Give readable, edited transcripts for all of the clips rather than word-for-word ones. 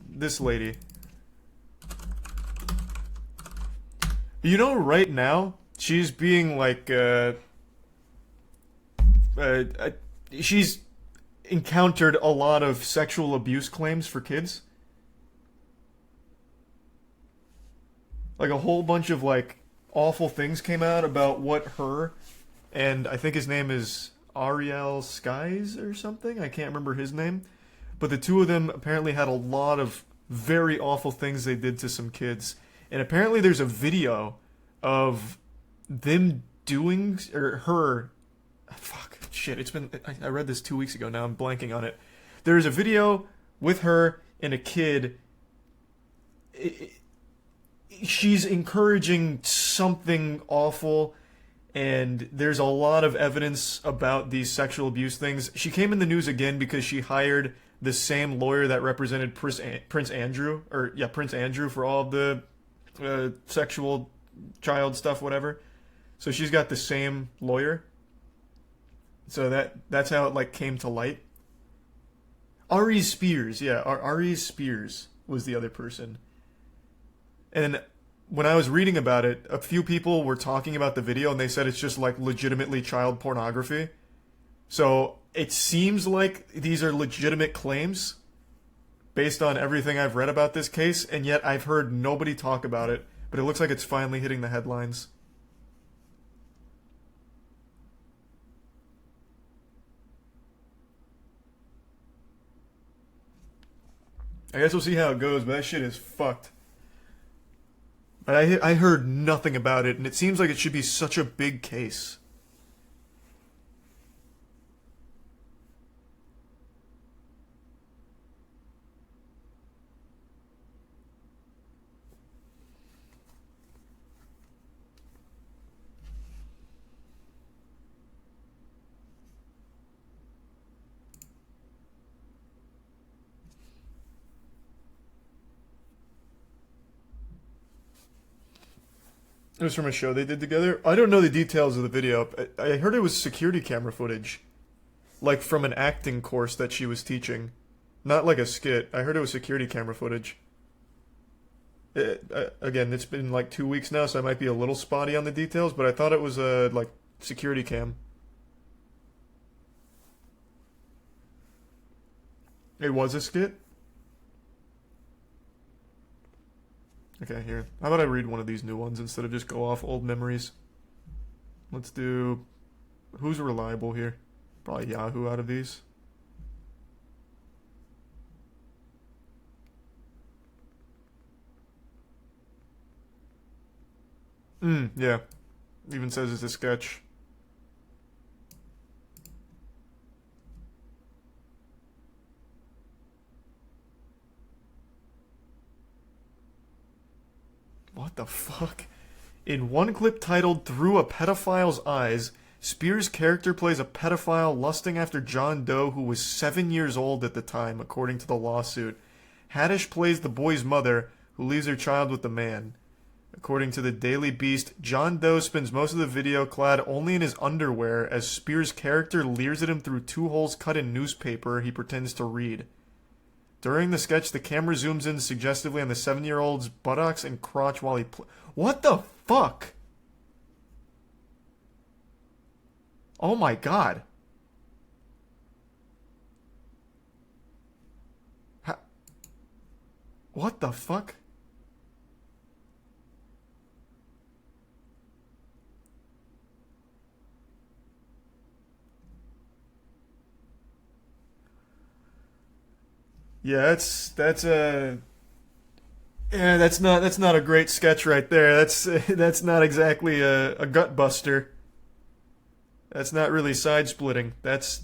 this lady. You know, right now she's being like, uh, uh, she's encountered a lot of sexual abuse claims for kids. Like a whole bunch of like awful things came out about what her and I think his name is Ariel Skies or something. I can't remember his name, but the two of them apparently had a lot of very awful things they did to some kids. And apparently there's a video of them doing or her fuck shit. It's been I read this 2 weeks ago. Now I'm blanking on it. There's a video with her and a kid. She's encouraging something awful, and there's a lot of evidence about these sexual abuse things. She came in the news again because she hired the same lawyer that represented Prince Andrew, or yeah, Prince Andrew for all of the sexual child stuff, whatever. So she's got the same lawyer. So that's how it like came to light. Ari Spears, yeah, Ari Spears was the other person. And when I was reading about it, a few people were talking about the video and they said it's just like legitimately child pornography. So it seems like these are legitimate claims based on everything I've read about this case, and yet I've heard nobody talk about it, but it looks like it's finally hitting the headlines. I guess we'll see how it goes, but that shit is fucked. But I heard nothing about it, and it seems like it should be such a big case. It was from a show they did together. I don't know the details of the video. I heard it was security camera footage, like from an acting course that she was teaching. Not like a skit. I heard it was security camera footage. Again, it's been like 2 weeks now, so I might be a little spotty on the details, but I thought it was a like security cam. It was a skit? Okay, here. How about I read one of these new ones instead of just go off old memories? Let's do... Who's reliable here? Probably Yahoo out of these. Yeah. Even says it's a sketch. What the fuck? In one clip titled Through a Pedophile's Eyes, Spears' character plays a pedophile lusting after John Doe, who was 7 years old at the time, according to the lawsuit. Haddish plays the boy's mother, who leaves her child with the man. According to the Daily Beast, John Doe spends most of the video clad only in his underwear as Spears' character leers at him through 2 holes cut in newspaper he pretends to read. During the sketch, the camera zooms in suggestively on the 7-year-old's buttocks and crotch while he What the fuck? Oh my god. What the fuck? Yeah, that's a yeah, that's not a great sketch right there. That's not exactly a gut buster. That's not really side splitting. That's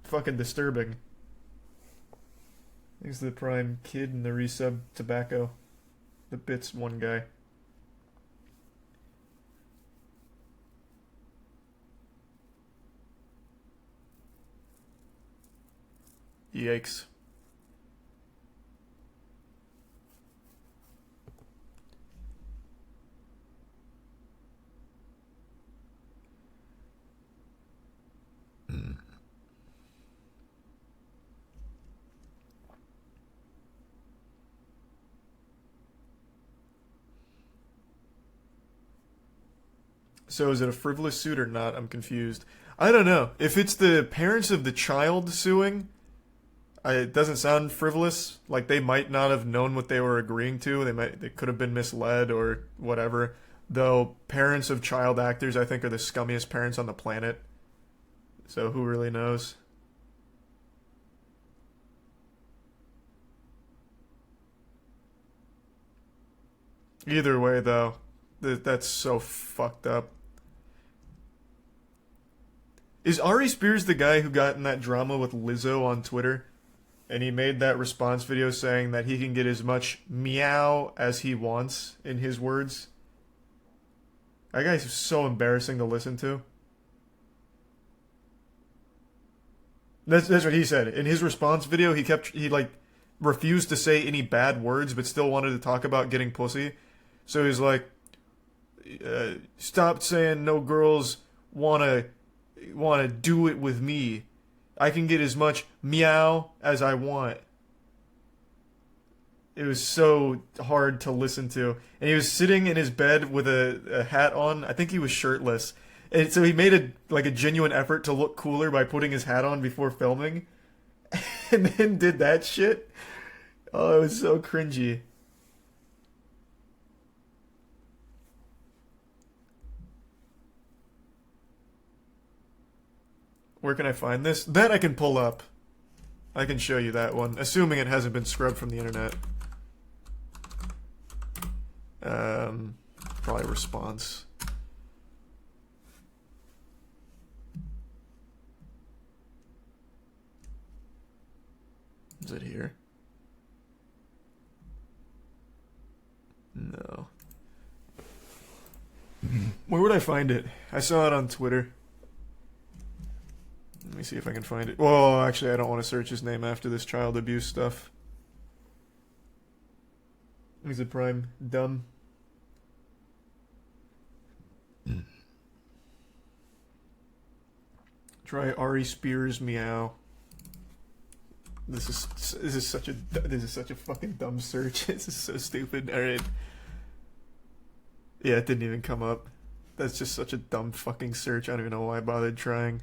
fucking disturbing. Thanks to the Prime Kid and the resub Tobacco. The Bits one guy. Yikes. So is it a frivolous suit or not? I'm confused. I don't know. If it's the parents of the child suing, it doesn't sound frivolous. Like they might not have known what they were agreeing to. They could have been misled or whatever. Though parents of child actors, I think, are the scummiest parents on the planet. So who really knows? Either way, though, that's so fucked up. Is Ari Spears the guy who got in that drama with Lizzo on Twitter? And he made that response video saying that he can get as much meow as he wants, in his words. That guy's so embarrassing to listen to. That's what he said. In his response video, he like refused to say any bad words, but still wanted to talk about getting pussy. So he's like, stop saying no girls wanna do it with me. I can get as much meow as I want. It was so hard to listen to. And he was sitting in his bed with a hat on. I think he was shirtless. And so he made a genuine effort to look cooler by putting his hat on before filming. And then did that shit. Oh, it was so cringy. Where can I find this? That I can pull up. I can show you that one, assuming it hasn't been scrubbed from the internet. Probably response. Is it here? No. Where would I find it? I saw it on Twitter. Let me see if I can find it. Well, actually, I don't want to search his name after this child abuse stuff. Is it Prime? Dumb. Try Ari Spears meow. This is such a fucking dumb search. This is so stupid. All right. Yeah, it didn't even come up. That's just such a dumb fucking search. I don't even know why I bothered trying.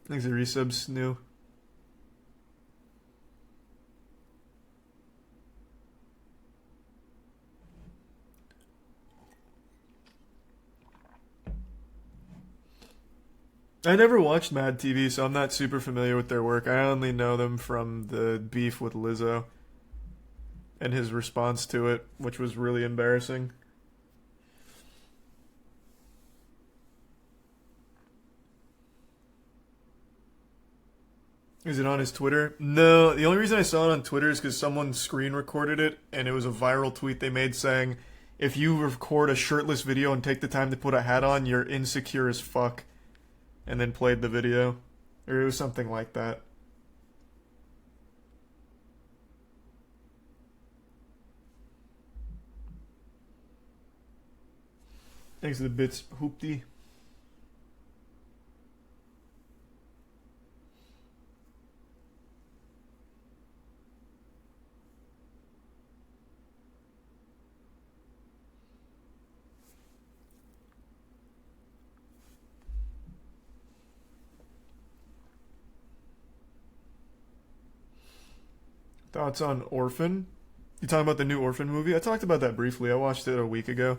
Thanks for resubs, new. I never watched Mad TV, so I'm not super familiar with their work. I only know them from the beef with Lizzo and his response to it, which was really embarrassing. Is it on his Twitter? No, the only reason I saw it on Twitter is because someone screen recorded it, and it was a viral tweet they made saying, if you record a shirtless video and take the time to put a hat on, you're insecure as fuck. And then played the video. Or it was something like that. Thanks to the bits, Hoopty. Thoughts on Orphan? You talking about the new Orphan movie? I talked about that briefly. I watched it a week ago.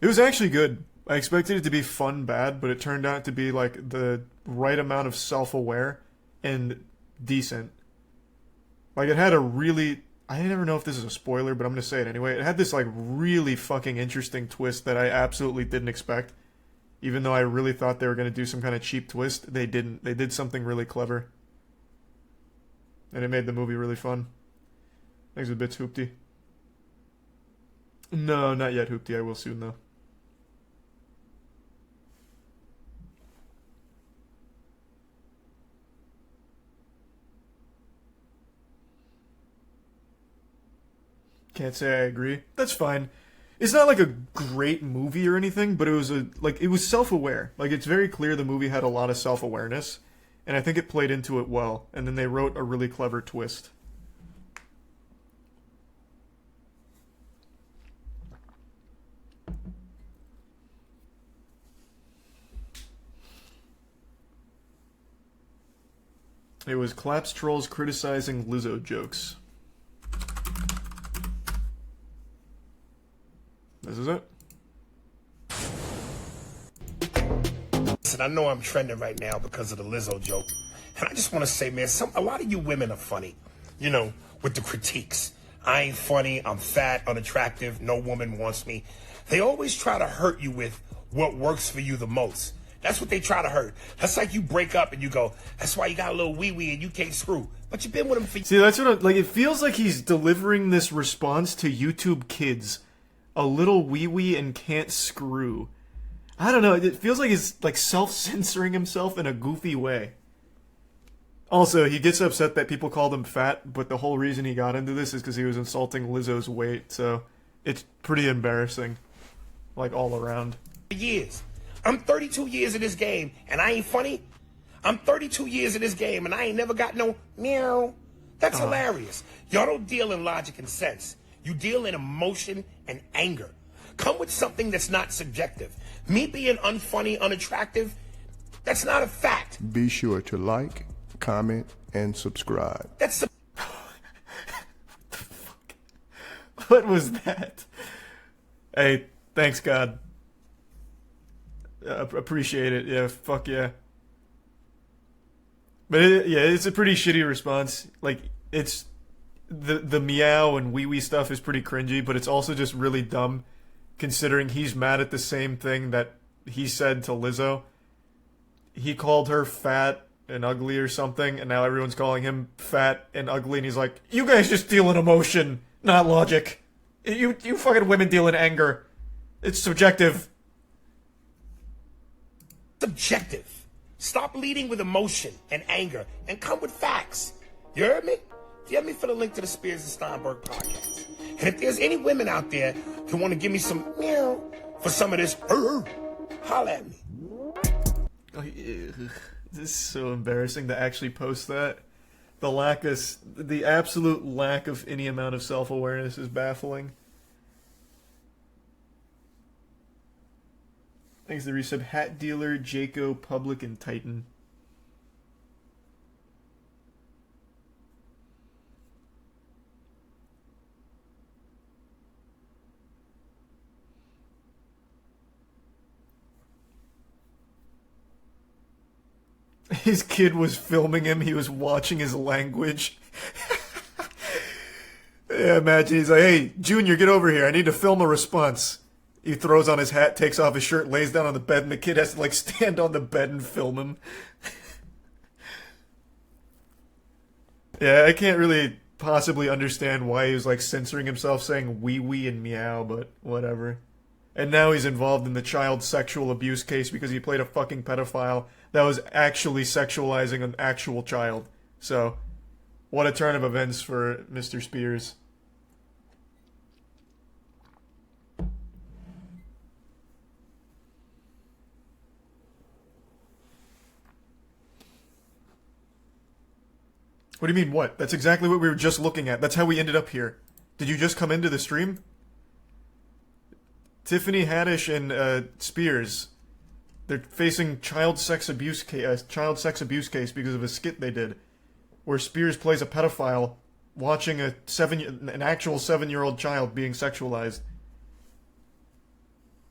It was actually good. I expected it to be fun bad, but it turned out to be like the right amount of self-aware and decent. Like it had a really... I never know if this is a spoiler, but I'm going to say it anyway. It had this like really fucking interesting twist that I absolutely didn't expect. Even though I really thought they were going to do some kind of cheap twist, they didn't. They did something really clever. And it made the movie really fun. Thanks a bit, Hoopty. No, not yet, Hoopty. I will soon, though. Can't say I agree. That's fine. It's not like a great movie or anything, but it was self-aware. Like it's very clear the movie had a lot of self-awareness, and I think it played into it well. And then they wrote a really clever twist. It was Claps trolls criticizing Lizzo jokes. This is it. Listen, I know I'm trending right now because of the Lizzo joke. And I just want to say, man, a lot of you women are funny, you know, with the critiques. I ain't funny, I'm fat, unattractive, no woman wants me. They always try to hurt you with what works for you the most. That's what they try to hurt. That's like you break up and you go, that's why you got a little wee-wee and you can't screw. But you've been with him for... See, that's what like, it feels like he's delivering this response to YouTube kids. A little wee-wee and can't screw. I don't know, it feels like he's like self-censoring himself in a goofy way. Also, he gets upset that people called him fat, but the whole reason he got into this is because he was insulting Lizzo's weight, so it's pretty embarrassing. Like, all around. Years. I'm 32 years in this game, and I ain't funny. I'm 32 years in this game, and I ain't never got no meow. That's hilarious. Y'all don't deal in logic and sense. You deal in emotion and anger. Come with something that's not subjective. Me being unfunny, unattractive, that's not a fact. Be sure to like, comment, and subscribe. That's the... What was that? Hey, thanks God. Appreciate it. Yeah, fuck yeah. But it's a pretty shitty response. Like, it's the meow and wee wee stuff is pretty cringy, but it's also just really dumb, considering he's mad at the same thing that he said to Lizzo. He called her fat and ugly or something, and now everyone's calling him fat and ugly, and he's like, you guys just deal in emotion, not logic. You fucking women deal in anger. It's subjective. Subjective. Stop leading with emotion and anger and come with facts. You heard me? DM me for the link to the Spears and Steinberg podcast. And if there's any women out there who want to give me some meow for some of this, holla at me. This is so embarrassing to actually post that. The absolute lack of any amount of self-awareness is baffling. Thanks to the resub. Hat Dealer, Jaco, Public, and Titan. His kid was filming him. He was watching his language. Yeah, imagine he's like, hey, Junior, get over here. I need to film a response. He throws on his hat, takes off his shirt, lays down on the bed, and the kid has to, like, stand on the bed and film him. Yeah, I can't really possibly understand why he was, like, censoring himself, saying wee-wee and meow, but whatever. And now he's involved in the child sexual abuse case because he played a fucking pedophile that was actually sexualizing an actual child. So, what a turn of events for Mr. Spears. What do you mean, what? That's exactly what we were just looking at. That's how we ended up here. Did you just come into the stream? Tiffany, Haddish, and Spears, they're facing child sex abuse case because of a skit they did, where Spears plays a pedophile watching an actual 7-year-old child being sexualized.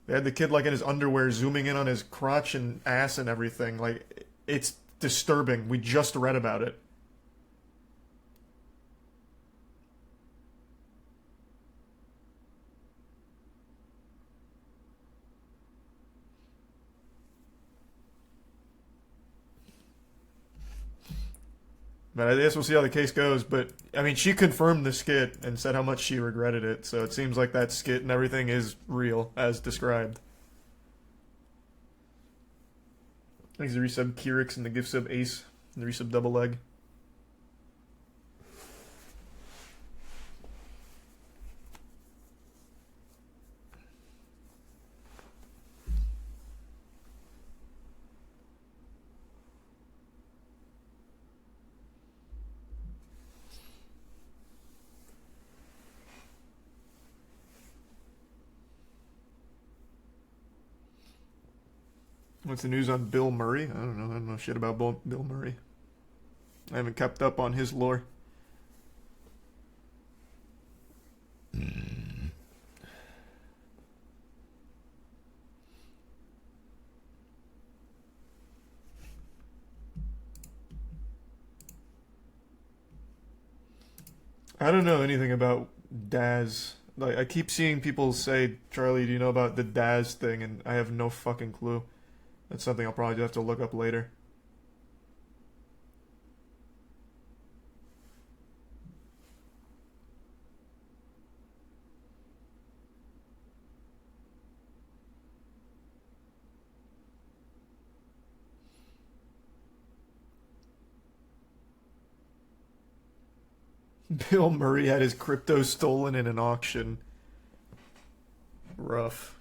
They had the kid like in his underwear zooming in on his crotch and ass and everything. Like, it's disturbing. We just read about it. But I guess we'll see how the case goes. But, I mean, she confirmed the skit and said how much she regretted it. So it seems like that skit and everything is real, as described. Thanks to the resub Kyrix and the gift sub Ace and the resub Double Leg. What's the news on Bill Murray? I don't know shit about Bill Murray. I haven't kept up on his lore. I don't know anything about Daz. Like, I keep seeing people say, Charlie, do you know about the Daz thing? And I have no fucking clue. That's something I'll probably have to look up later. Bill Murray had his crypto stolen in an auction. Rough.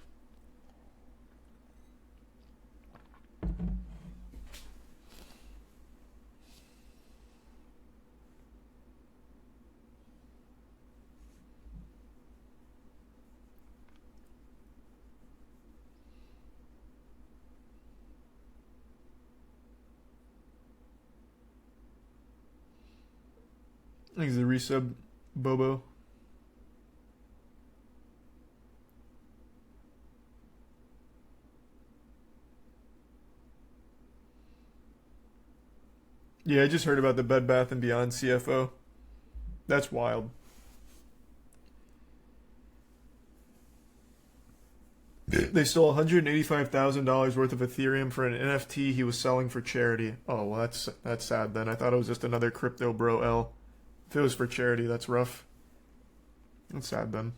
Thanks the resub, Bobo. Yeah, I just heard about the Bed Bath & Beyond CFO. That's wild. They stole $185,000 worth of Ethereum for an NFT he was selling for charity. Oh, well, that's sad then. I thought it was just another crypto bro L. If it was for charity, that's rough. That's sad then.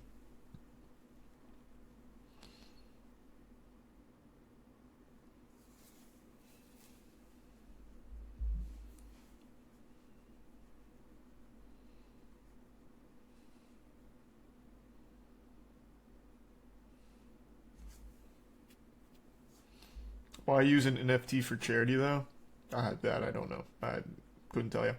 Why use an NFT for charity though? That I don't know. I couldn't tell you.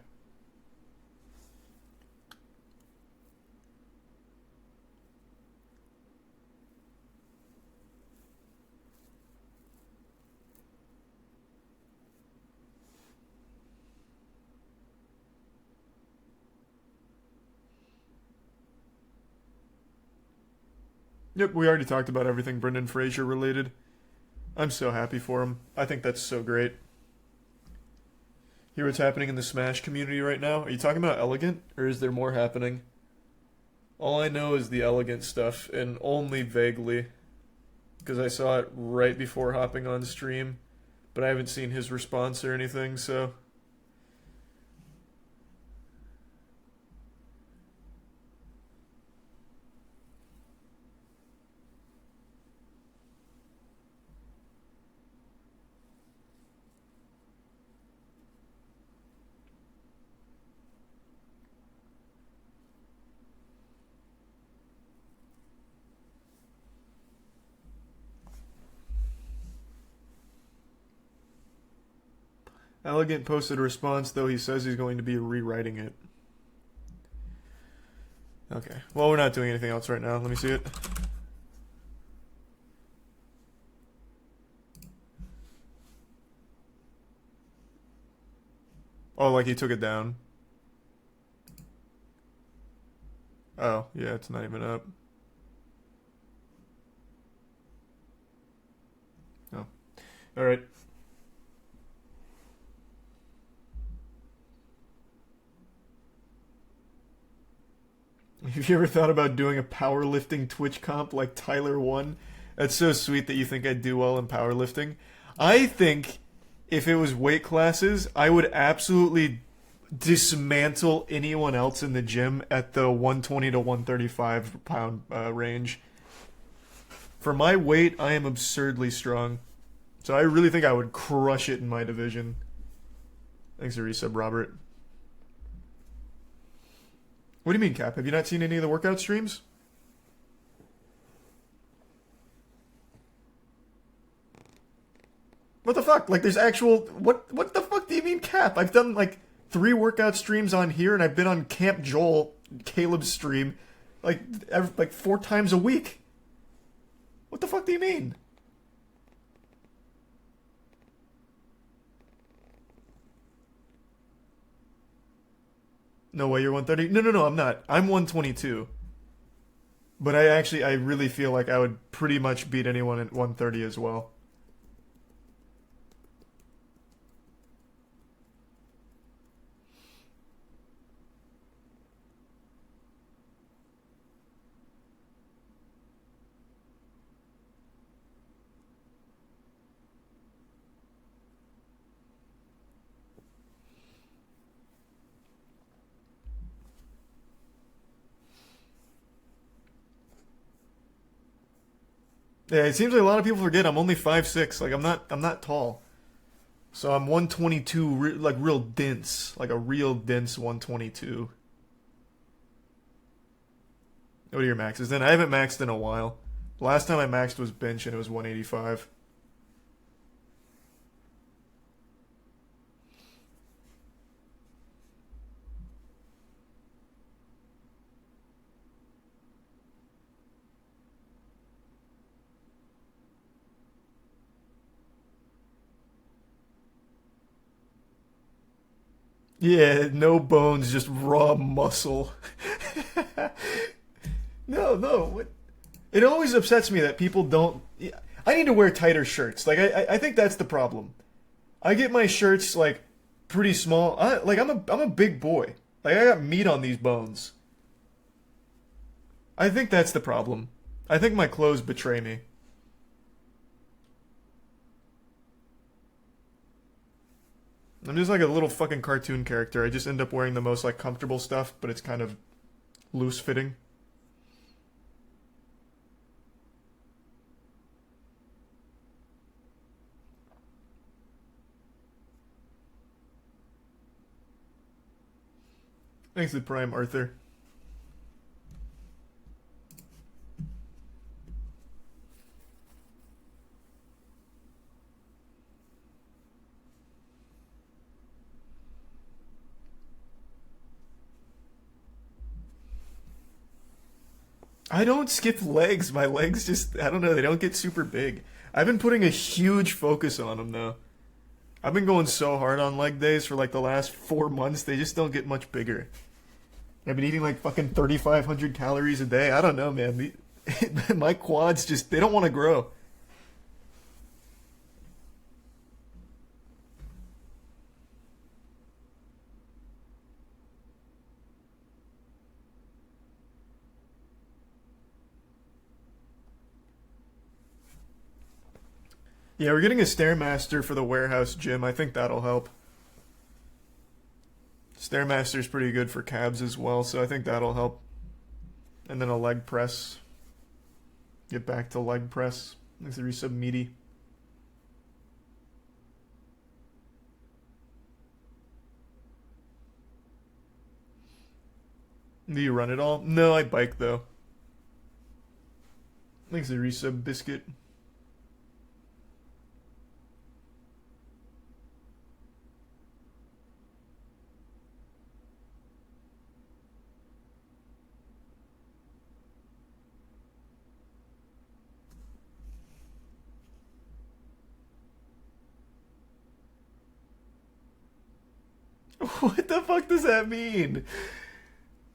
Yep, we already talked about everything Brendan Fraser related. I'm so happy for him. I think that's so great. Hear what's happening in the Smash community right now? Are you talking about Elegant, or is there more happening? All I know is the Elegant stuff, and only vaguely. Because I saw it right before hopping on stream, but I haven't seen his response or anything, so... Elegant posted a response, though he says he's going to be rewriting it. Okay. Well, we're not doing anything else right now. Let me see it. Oh, like he took it down. Oh, yeah, it's not even up. Oh. Alright. Have you ever thought about doing a powerlifting Twitch comp like Tyler1? That's so sweet that you think I'd do well in powerlifting. I think if it was weight classes, I would absolutely dismantle anyone else in the gym at the 120 to 135 pound range. For my weight, I am absurdly strong. So I really think I would crush it in my division. Thanks for resub, Robert. What do you mean, Cap? Have you not seen any of the workout streams? What the fuck? Like, there's actual... What the fuck do you mean, Cap? I've done, like, 3 workout streams on here, and I've been on Camp Joel, Caleb's stream, like 4 times a week. What the fuck do you mean? No way, you're 130? No, I'm not. I'm 122. But I really feel like I would pretty much beat anyone at 130 as well. Yeah, it seems like a lot of people forget I'm only 5'6". Like I'm not tall. So I'm 122, like real dense, like a real dense 122. What are your maxes then? I haven't maxed in a while. Last time I maxed was bench and it was 185. Yeah, no bones, just raw muscle. No. What? It always upsets me that people don't. I need to wear tighter shirts. Like I think that's the problem. I get my shirts like pretty small. I'm a big boy. Like I got meat on these bones. I think that's the problem. I think my clothes betray me. I'm just like a little fucking cartoon character. I just end up wearing the most like comfortable stuff, but it's kind of loose fitting. Thanks to Prime Arthur. I don't skip legs. My legs just, I don't know, they don't get super big. I've been putting a huge focus on them though. I've been going so hard on leg days for like the last 4 months. They just don't get much bigger. I've been eating like fucking 3,500 calories a day. I don't know, man. My quads just, they don't want to grow. Yeah, we're getting a Stairmaster for the warehouse gym. I think that'll help. Stairmaster's pretty good for calves as well, so I think that'll help. And then a leg press. Get back to leg press. Makes the resub meaty. Do you run it all? No, I bike though. Makes the resub biscuit. What the fuck does that mean?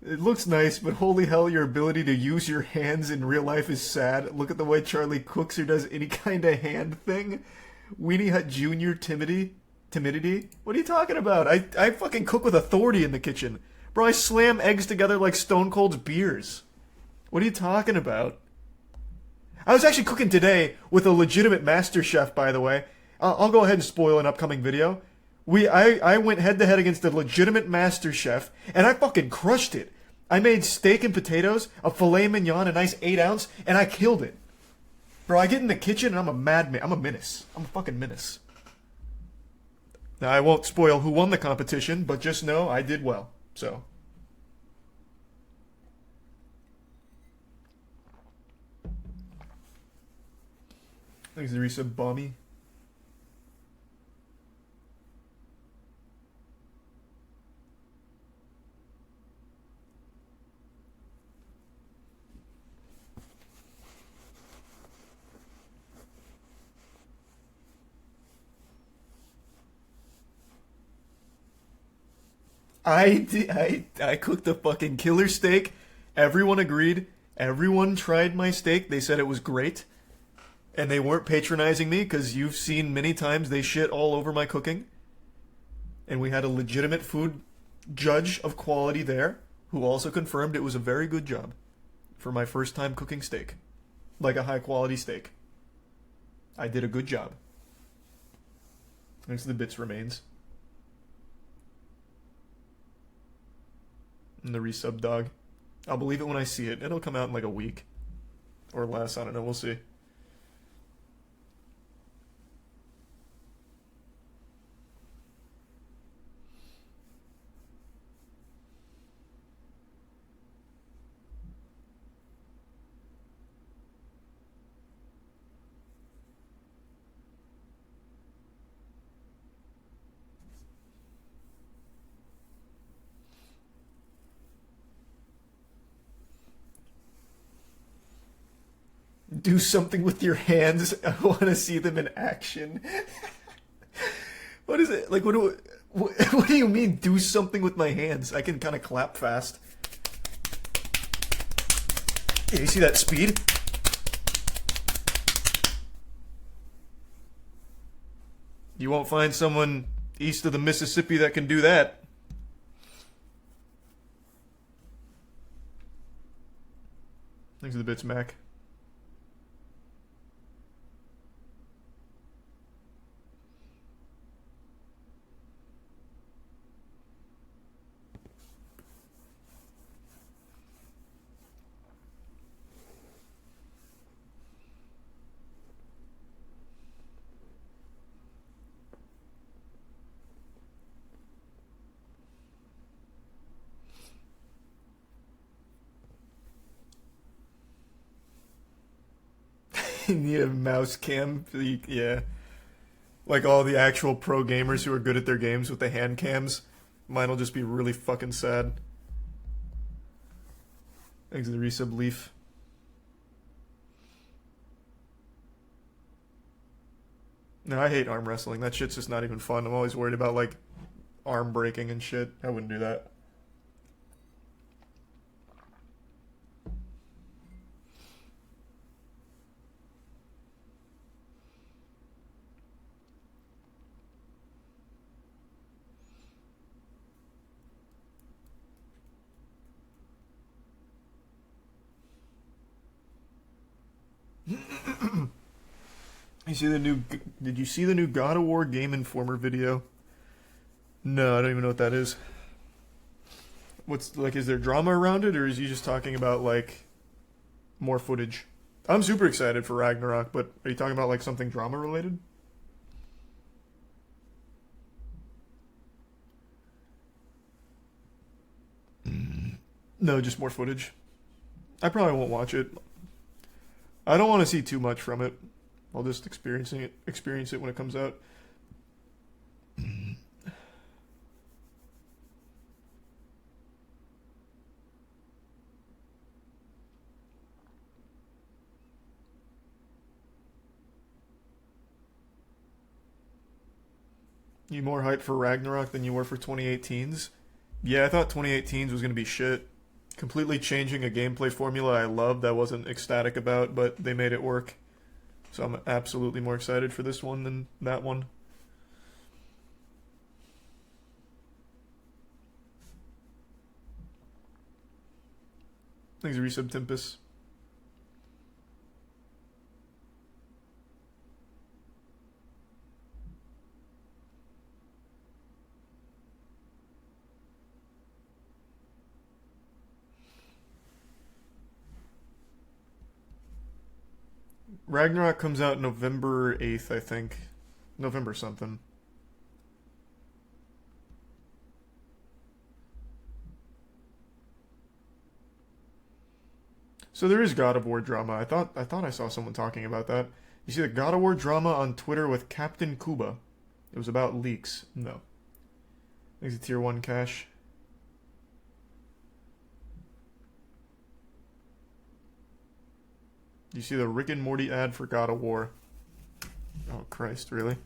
It looks nice, but holy hell, your ability to use your hands in real life is sad. Look at the way Charlie cooks or does any kind of hand thing. Weenie Hut Jr. Timidity? What are you talking about? I fucking cook with authority in the kitchen. Bro, I slam eggs together like Stone Cold's beers. What are you talking about? I was actually cooking today with a legitimate master chef, by the way. I'll go ahead and spoil an upcoming video. I went head to head against a legitimate master chef, and I fucking crushed it. I made steak and potatoes, a filet mignon, a nice 8-ounce, and I killed it. Bro, I get in the kitchen and I'm a madman. I'm a menace. I'm a fucking menace. Now, I won't spoil who won the competition, but just know I did well. So. Thanks, Teresa Bommy. I cooked a fucking killer steak. Everyone agreed. Everyone tried my steak. They said it was great. And they weren't patronizing me because you've seen many times they shit all over my cooking. And we had a legitimate food judge of quality there who also confirmed it was a very good job for my first time cooking steak. Like a high quality steak. I did a good job. Thanks to the bits remains. And the resub dog. I'll believe it when I see it. It'll come out in like a week. Or less, I don't know, we'll see. Do something with your hands. I want to see them in action. What is it? Like, what do you mean, do something with my hands? I can kind of clap fast. Yeah, you see that speed? You won't find someone east of the Mississippi that can do that. Thanks for the bits, Mac. You need a mouse cam. Yeah. Like all the actual pro gamers who are good at their games with the hand cams. Mine will just be really fucking sad. Thanks to the resub leaf. No, I hate arm wrestling. That shit's just not even fun. I'm always worried about, like, arm breaking and shit. I wouldn't do that. You see the new? Did you see the new God of War Game Informer video? No, I don't even know what that is. What's like? Is there drama around it, or is he just talking about like more footage? I'm super excited for Ragnarok, but are you talking about like something drama related? No, just more footage. I probably won't watch it. I don't want to see too much from it. I'll just experience it when it comes out. You more hyped for Ragnarok than you were for 2018's? Yeah, I thought 2018's was going to be shit. Completely changing a gameplay formula I loved, I wasn't ecstatic about, but they made it work. So I'm absolutely more excited for this one than that one. Thanks, Resub Tempest. Ragnarok comes out November 8th, I think. November something. So there is God of War drama. I thought I saw someone talking about that. You see the God of War drama on Twitter with Captain Kuba. It was about leaks. No. Thanks to Tier 1 Cash. You see the Rick and Morty ad for God of War. Oh, Christ, really?